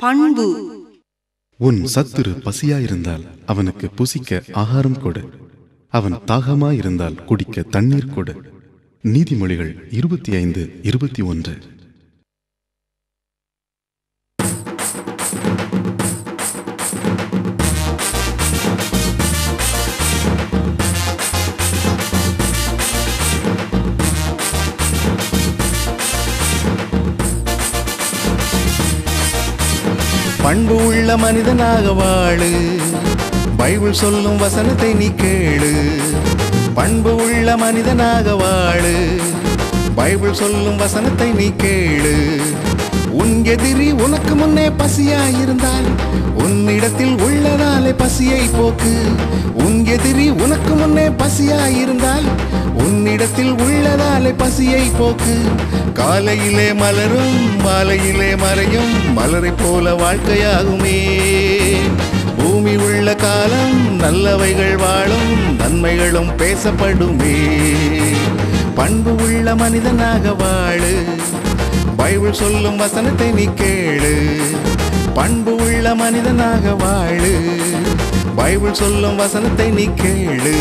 பண்பு. உன் சத்துரு பசியாயிருந்தால் அவனுக்கு புசிக்க ஆகாரம் கொடு, அவன் தாகமாயிருந்தால் குடிக்க தண்ணீர் கொடு. நீதிமொழிகள் 25:21. பண்பு உள்ள மனிதனாக வாழு, பைபிள் சொல்லும் வசனத்தை நீ கேளு. பண்பு உள்ள மனிதனாக வாழு, பைபிள் சொல்லும் வசனத்தை நீ கேளு. உன் எதிரி உனக்கு முன்னே பசியாயிருந்தால் உன்னிடத்தில் உள்ளதாலே பசியை போக்கு. உன் எதிரி உனக்கு முன்னே பசியாயிருந்தால் உன்னிடத்தில் உள்ளதாலே பசியை போக்கு. காலையிலே மலரும் மாலையிலே மறையும் மலரை போல வாழ்க்கையாகுமே. பூமி உள்ள காலம் நல்லவைகள் வாழும் நன்மைகளும் பேசப்படுமே. பண்பு உள்ள மனிதனாக வாழு, பைபிள் சொல்லும் வசனத்தை நீ கேளு. பண்பு உள்ள மனிதனாக வாழு, பைபிள் சொல்லும் வசனத்தை நீ கேளு.